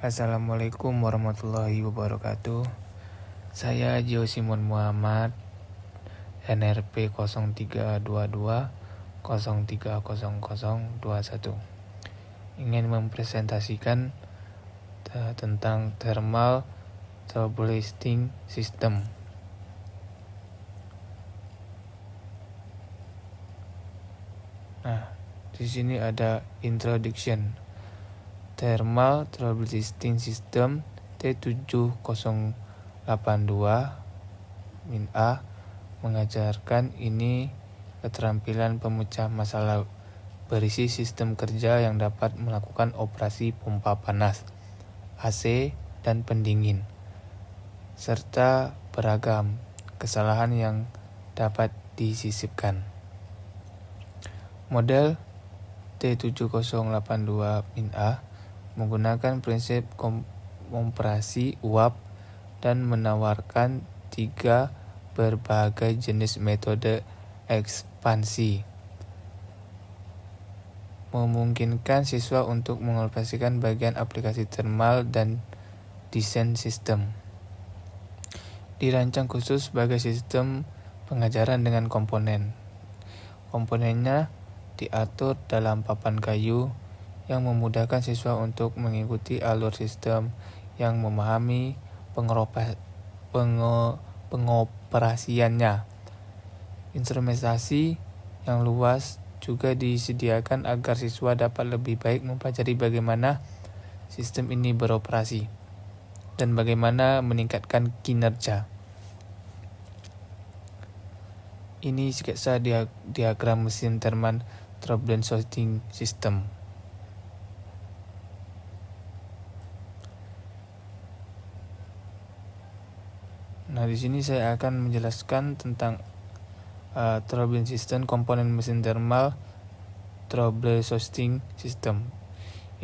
Assalamualaikum warahmatullahi wabarakatuh. Saya Jo Simon Muhammad, NRP 0322 030021, ingin mempresentasikan tentang thermal troubleshooting system. Nah, di sini ada introduction. Thermal troubleshooting system T7082-A mengajarkan ini keterampilan pemecah masalah berisi sistem kerja yang dapat melakukan operasi pompa panas, AC, dan pendingin, serta beragam kesalahan yang dapat disisipkan. Model T7082-A menggunakan prinsip kompresi uap dan menawarkan 3 berbagai jenis metode ekspansi, memungkinkan siswa untuk mengoperasikan bagian aplikasi thermal dan desain sistem. Dirancang khusus sebagai sistem pengajaran dengan komponennya diatur dalam papan kayu yang memudahkan siswa untuk mengikuti alur sistem yang memahami pengoperasiannya. Instrumentasi yang luas juga disediakan agar siswa dapat lebih baik mempelajari bagaimana sistem ini beroperasi dan bagaimana meningkatkan kinerja. Ini sketsa diagram mesin thermal troubleshooting system. Nah, di sini saya akan menjelaskan tentang troubleshooting system, komponen mesin thermal troubleshooting system.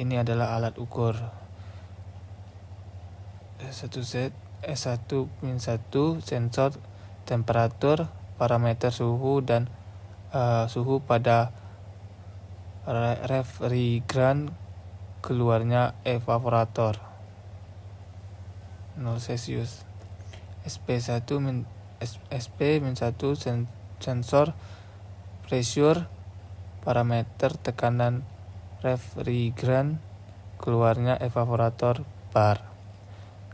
Ini adalah alat ukur S1-1, sensor temperatur, parameter suhu dan suhu pada refrigeran, keluarnya evaporator 0 Celsius. SP1 sensor pressure, parameter tekanan refrigeran, keluarnya evaporator bar.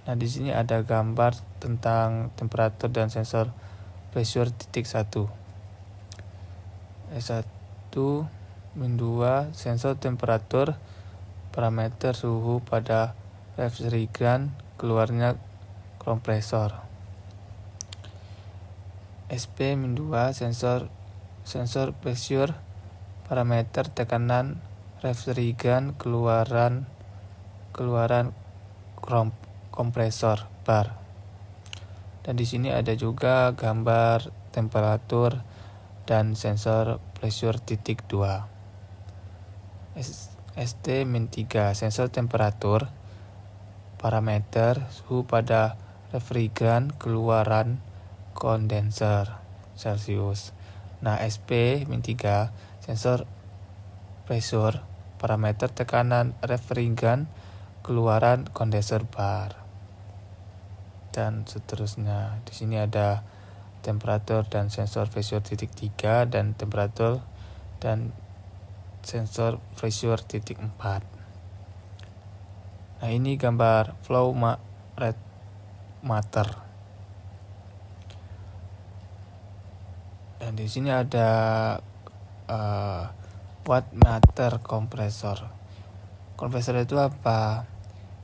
Nah, di sini ada gambar tentang temperatur dan sensor pressure titik 1. S1-2 sensor temperatur, parameter suhu pada refrigeran, keluarnya kompresor. SP-2 sensor pressure, parameter tekanan refrigeran, keluaran kompresor bar. Dan di sini ada juga gambar temperatur dan sensor pressure titik 2. ST-3 sensor temperatur, parameter suhu pada refrigeran, keluaran kondenser Celsius. Nah, SP-3 sensor pressure, parameter tekanan refrigeran, keluaran kondenser bar, dan seterusnya. Di sini ada temperatur dan sensor pressure titik 3 dan temperatur dan sensor pressure titik 4. Nah, ini gambar flow rate meter. Dan di sini ada watt meter kompresor. Kompresor itu apa?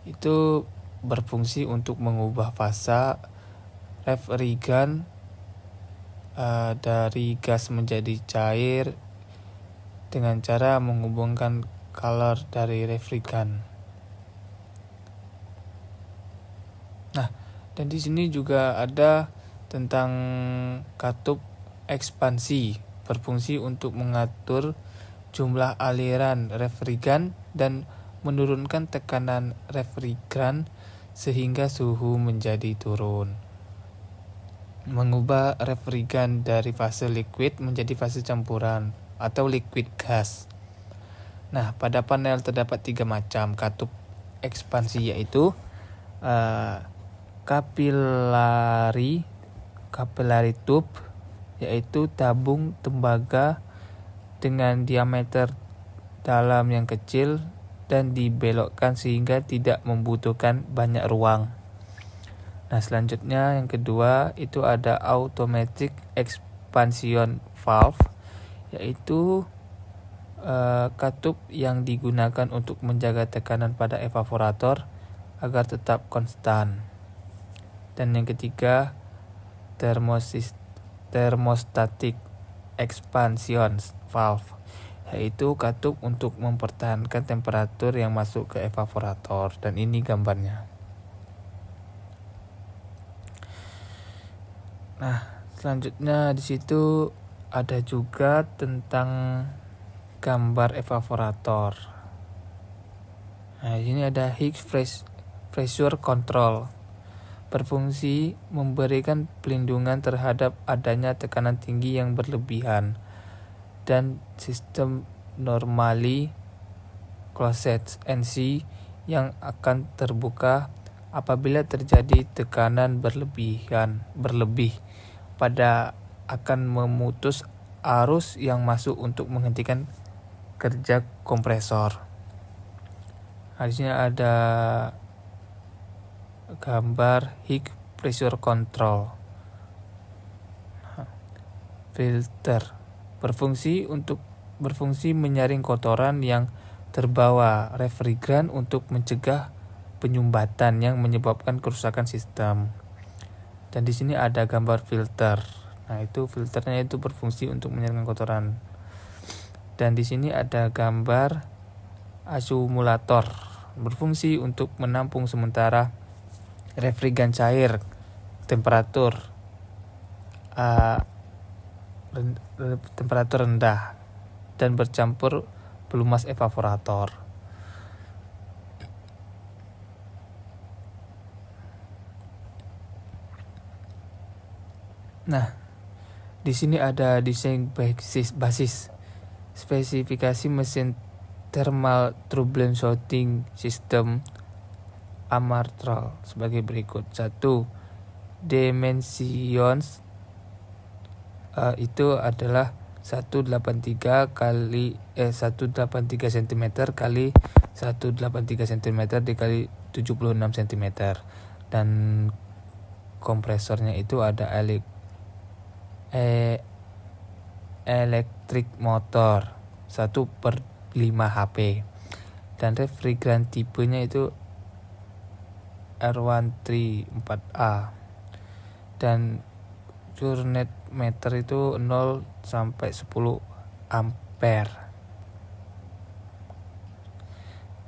Itu berfungsi untuk mengubah fasa refrigeran dari gas menjadi cair dengan cara menghubungkan kalor dari refrigeran. Nah, dan di sini juga ada tentang katup ekspansi, berfungsi untuk mengatur jumlah aliran refrigeran dan menurunkan tekanan refrigeran sehingga suhu menjadi turun. Mengubah refrigeran dari fase liquid menjadi fase campuran atau liquid gas. Nah, pada panel terdapat 3 macam katup ekspansi, yaitu capillary tube, yaitu tabung tembaga dengan diameter dalam yang kecil dan dibelokkan sehingga tidak membutuhkan banyak ruang. Nah, selanjutnya yang kedua itu ada automatic expansion valve, yaitu katup yang digunakan untuk menjaga tekanan pada evaporator agar tetap konstan. Dan yang ketiga thermostatic expansion valve, yaitu katup untuk mempertahankan temperatur yang masuk ke evaporator. Dan ini gambarnya. Nah, selanjutnya di situ ada juga tentang gambar evaporator. Nah, ini ada Higgs pressure control, berfungsi memberikan pelindungan terhadap adanya tekanan tinggi yang berlebihan, dan sistem normally closed NC yang akan terbuka apabila terjadi tekanan berlebih pada akan memutus arus yang masuk untuk menghentikan kerja kompresor. Nah, di sini ada gambar Higgs pressure control. Filter berfungsi menyaring kotoran yang terbawa refrigeran untuk mencegah penyumbatan yang menyebabkan kerusakan sistem. Dan di sini ada gambar filter. Nah, itu filternya itu berfungsi untuk menyaring kotoran. Dan di sini ada gambar akumulator, berfungsi untuk menampung sementara refrigeran cair temperatur rendah dan bercampur pelumas evaporator. Nah, di sini ada desain basis spesifikasi mesin thermal turbulence shooting system Amartral sebagai berikut. 1. Dimensions itu adalah 183 cm kali 183 cm dikali 76 cm. Dan kompresornya itu ada electric motor 1/5 HP. Dan refrigeran tipenya itu R134A. Dan current meter itu 0 sampai 10 ampere.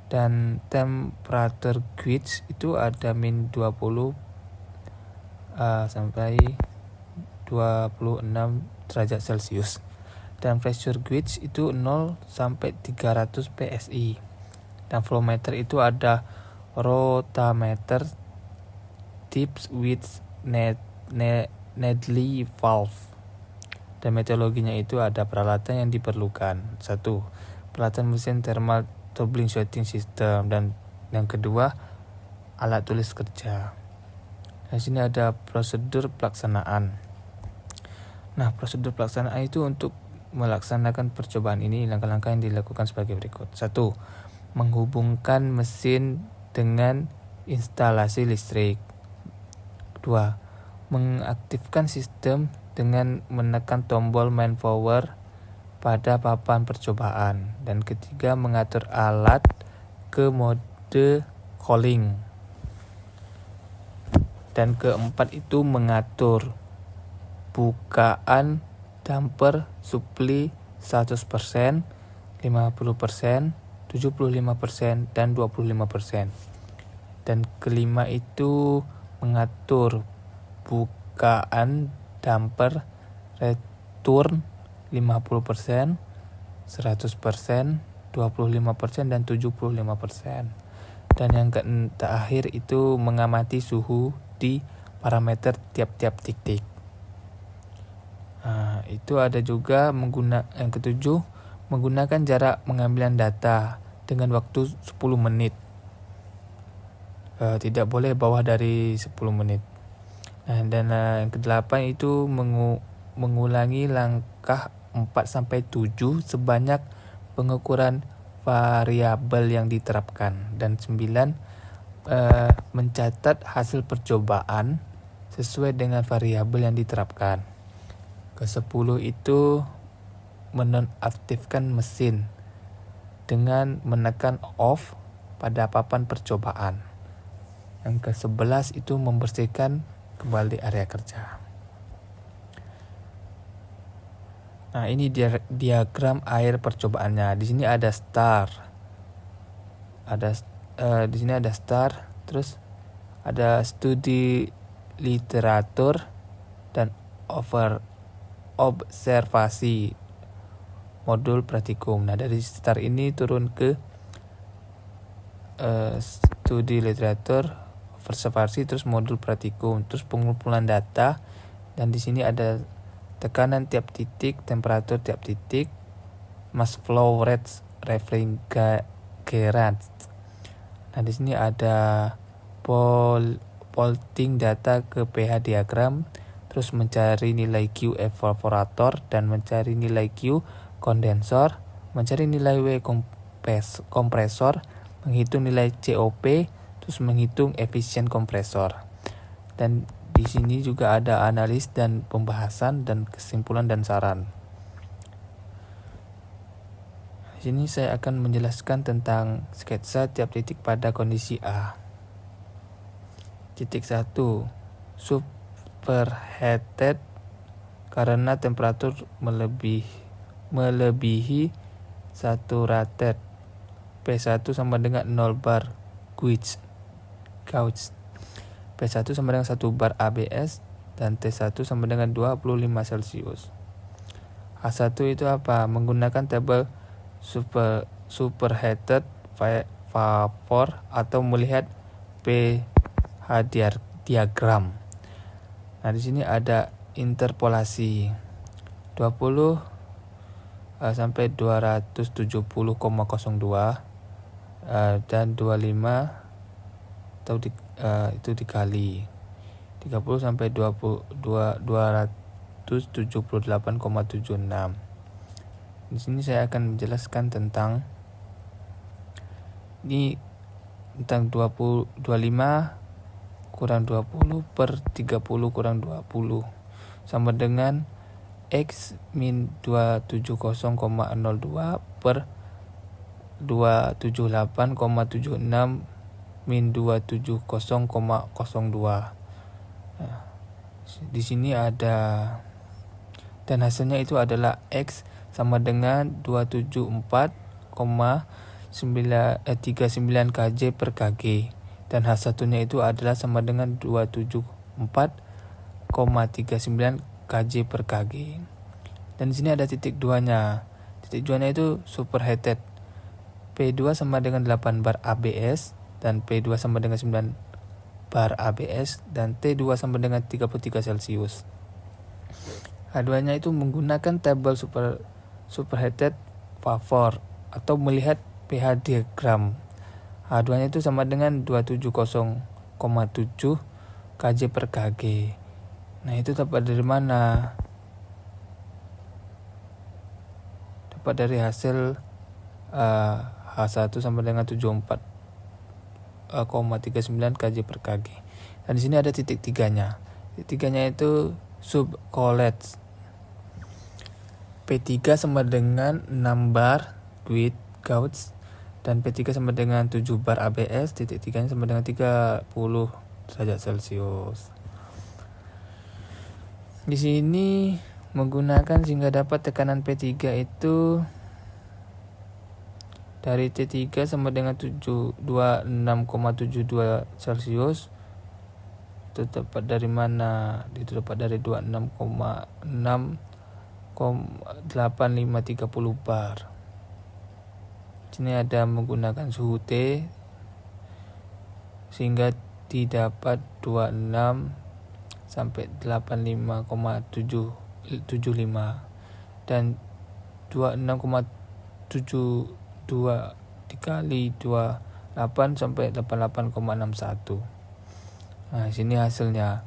Dan temperatur gauge itu ada min 20 sampai 26 derajat Celcius. Dan pressure gauge itu 0 sampai 300 PSI. Dan flow meter itu ada rotameter tips with needle valve. Dan metodologinya itu ada peralatan yang diperlukan. 1. Peralatan mesin thermal turbulence shooting system. Dan yang kedua, alat tulis kerja. Di sini ada prosedur pelaksanaan. Nah, prosedur pelaksanaan itu untuk melaksanakan percobaan ini, langkah-langkah yang dilakukan sebagai berikut. 1. Menghubungkan mesin dengan instalasi listrik. 2. Mengaktifkan sistem dengan menekan tombol main power pada papan percobaan. Dan ketiga, mengatur alat ke mode cooling. Dan keempat itu mengatur bukaan damper supply 100%, 50%, 75%, dan 25%. Dan kelima itu mengatur bukaan damper return 50%, 100%, 25%, dan 75%. Dan yang terakhir itu mengamati suhu di parameter tiap-tiap titik. Nah, itu ada juga yang ketujuh, menggunakan jarak pengambilan data dengan waktu 10 menit. tidak boleh bawah dari 10 menit. Nah, dan yang ke-8 itu mengulangi langkah 4-7 sebanyak pengukuran variabel yang diterapkan. Dan 9, mencatat hasil percobaan sesuai dengan variabel yang diterapkan. Ke-10 itu menonaktifkan mesin dengan menekan off pada papan percobaan. Yang ke-11 itu membersihkan kembali area kerja. Nah, ini diagram air percobaannya. Di sini ada start. Di sini ada start, terus ada studi literatur dan observasi modul praktikum. Nah, dari start ini turun ke studi literatur, observasi, terus modul praktikum, terus pengumpulan data, dan di sini ada tekanan tiap titik, temperatur tiap titik, mass flow rates, refrigerant. Nah, di sini ada plotting data ke pH diagram, terus mencari nilai Q evaporator dan mencari nilai Q kondensor, mencari nilai W kompresor, menghitung nilai COP, terus menghitung efisien kompresor. Dan di sini juga ada analis dan pembahasan dan kesimpulan dan saran. Di sini saya akan menjelaskan tentang sketsa tiap titik pada kondisi A. Titik 1, superheated karena temperatur melebihi saturated. P1 sama dengan 0 bar Gauge. P1 sama dengan 1 bar ABS dan T1 sama dengan 25 Celcius. A1 itu apa? Menggunakan tabel superheated vapor atau melihat pH diagram. Nah, di sini ada interpolasi 20 sampai 270,02 dan 25 atau itu dikali 30 sampai 278,76. Di sini saya akan menjelaskan tentang 25 kurang 20 per 30 kurang 20 sama dengan X min 270,02 per 278,76 min 270,02. Nah, di sini ada, dan hasilnya itu adalah X sama dengan 274,39 kJ per kg, dan H1-nya itu adalah sama dengan 274,39 kJ per kg. Dan di sini ada titik 2-nya. Titik 2-nya itu superheated. P2 sama dengan 8 bar ABS dan P2 sama dengan 9 bar ABS dan T2 sama dengan 33 Celcius. H2-nya itu menggunakan tabel superheated vapor atau melihat pH diagram. H2-nya itu sama dengan 270,7 kJ per kg. Nah, itu dapat dari mana? Dapat dari hasil H1 sama dengan 74,39 kJ per kg. Dan di sini ada titik 3-nya. Titik 3-nya itu subcollapse. P3 sama dengan 6 bar gauge dan P3 sama dengan 7 bar ABS, titik 3-nya sama dengan 30 derajat Celcius. Di sini menggunakan sehingga dapat tekanan P3 itu dari T3 sama dengan 26,72 Celcius. Itu dapat dari mana? Itu dapat dari 26,8530 bar. Sini ada menggunakan suhu T sehingga didapat 26 sampai 85,75 dan 26,72 dikali 26 sampai 88,61. Nah, sini hasilnya.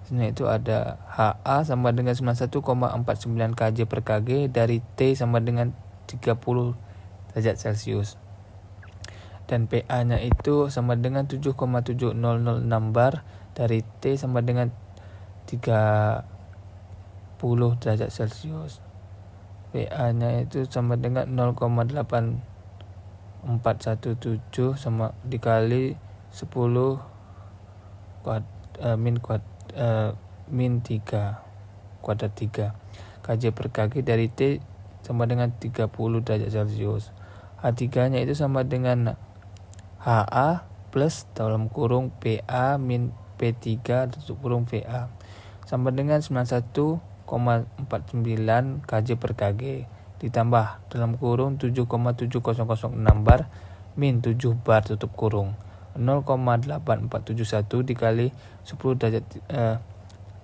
Sini itu ada HA sama dengan 91,49 kJ per kg dari T sama dengan 30 derajat Celcius. Dan PA-nya itu sama dengan 7,7006 bar dari T sama dengan 30 derajat Celcius. PA-nya itu sama dengan 0,8417 sama dikali 10 min 3 kuadrat 3 kJ per kg dari T sama dengan 30 derajat Celcius. H3 nya itu sama dengan HA plus dalam kurung PA min P3 tutup kurung VA sama dengan 91,49 kJ per kg ditambah dalam kurung 7,7006 bar min 7 bar tutup kurung 0,8471 dikali 10 derajat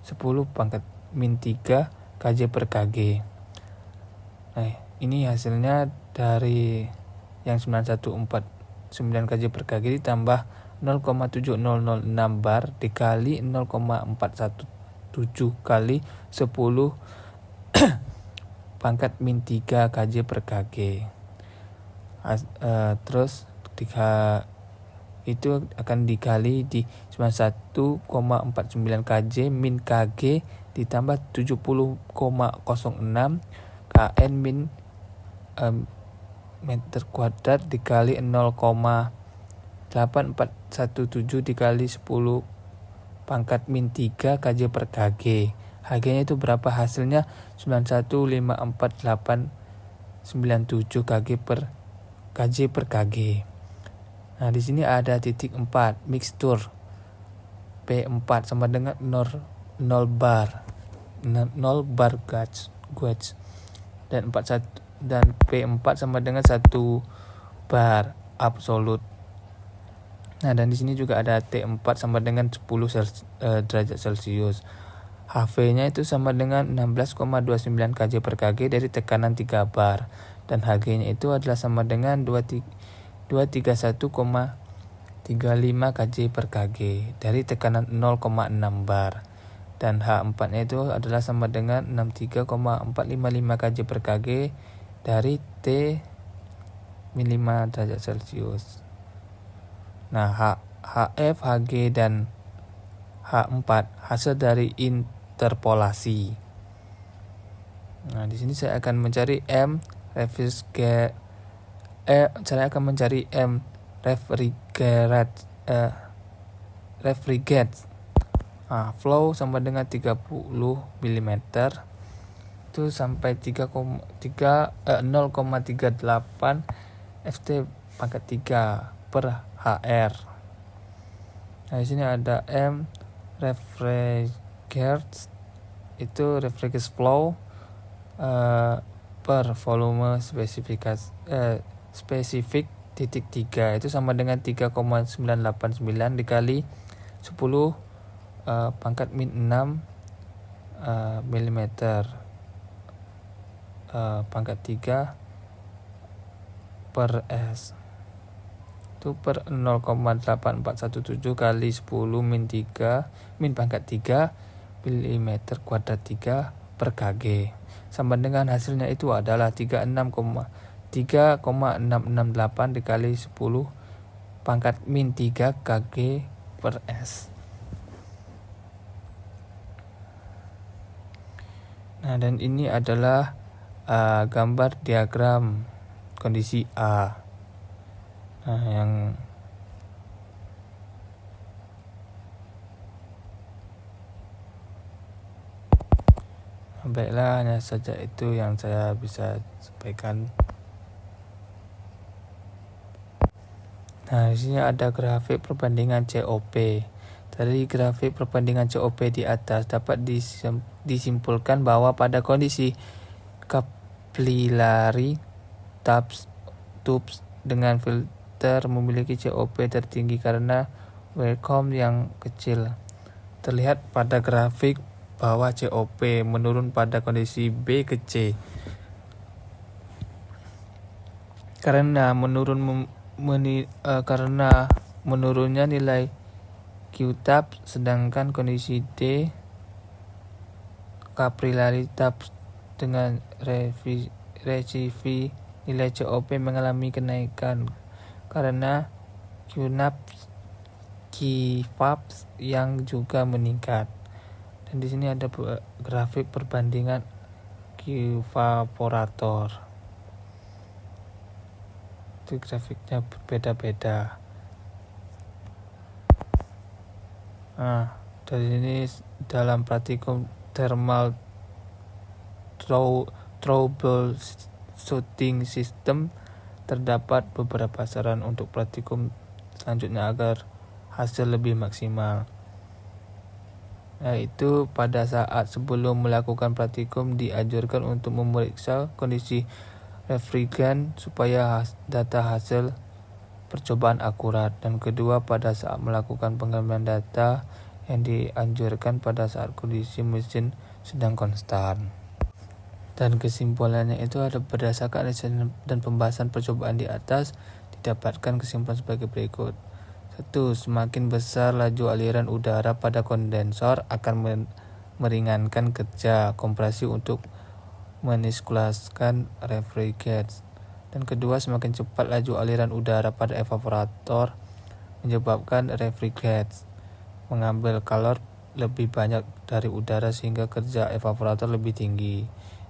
10 pangkat min 3 kJ per kg. Nah, ini hasilnya dari yang 9149 kJ per kg ditambah 0,7006 bar dikali 0,417 kali 10 pangkat min 3 kJ per kg. Terus itu akan dikali di 91,49 kJ min kg ditambah 70,06 kN min meter kuadrat dikali 0,8417 dikali 10 pangkat min 3 kJ per kg. Harganya itu berapa? Hasilnya 91,54897 kJ per kg. Nah, di sini ada titik 4 mixtur P4 sama dengan 0 bar gauge dan P4 sama dengan 1 bar absolut. Nah, dan di sini juga ada T4 sama dengan 10 derajat Celcius. HV-nya itu sama dengan 16,29 kJ per kg dari tekanan 3 bar dan Hg-nya itu adalah sama dengan 231,35 kJ per kg dari tekanan 0,6 bar dan H4-nya itu adalah sama dengan 63,455 kJ per kg dari T min 5 derajat Celcius. Nah, HF, Hg dan H4 hasil dari interpolasi. Nah, di sini saya akan mencari M refrigerate. Flow sama dengan 30 mm itu sampai 0,38 Ft pangkat 3 per HR. Nah, di sini ada M refrigerate itu refrigerate flow per volume spesifik titik 3 itu sama dengan 3,989 dikali 10 pangkat min 6 mm pangkat 3 per S itu per 0,8417 kali 10 min 3 min pangkat 3 mm kuadrat 3 per kg sama dengan hasilnya itu adalah 3,668 dikali 10 pangkat min 3 kg per S. Nah, dan ini adalah gambar diagram kondisi A. Nah, yang baiklah, hanya saja itu yang saya bisa sampaikan. Nah, di sini ada grafik perbandingan COP. Dari grafik perbandingan COP di atas dapat disimpulkan bahwa pada kondisi capillary tubes dengan filter memiliki COP tertinggi karena vacuum yang kecil. Terlihat pada grafik bahwa COP menurun pada kondisi B ke C. Karena menurun karena menurunnya nilai Q-tab, sedangkan kondisi D capillary tab dengan resivi nilai COP mengalami kenaikan karena Q-fabs yang juga meningkat. Dan di sini ada grafik perbandingan Q-evaporator. Itu grafiknya berbeda-beda. Nah, dari sini dalam praktikum thermal troubleshooting system terdapat beberapa saran untuk praktikum selanjutnya agar hasil lebih maksimal. Yaitu pada saat sebelum melakukan praktikum dianjurkan untuk memeriksa kondisi refrigerant supaya data hasil percobaan akurat. Dan kedua, pada saat melakukan pengambilan data yang dianjurkan pada saat kondisi mesin sedang konstan. Dan kesimpulannya itu ada berdasarkan riset dan pembahasan percobaan di atas didapatkan kesimpulan sebagai berikut. 1. Semakin besar laju aliran udara pada kondensor akan meringankan kerja kompresi untuk meniskulaskan refrigerant. Dan kedua, semakin cepat laju aliran udara pada evaporator menyebabkan refrigerant mengambil kalor lebih banyak dari udara sehingga kerja evaporator lebih tinggi.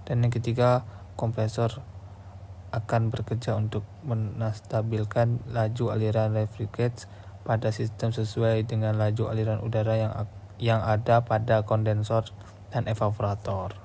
Dan yang ketiga, kompresor akan bekerja untuk menstabilkan laju aliran refrigerant pada sistem sesuai dengan laju aliran udara yang ada pada kondensor dan evaporator.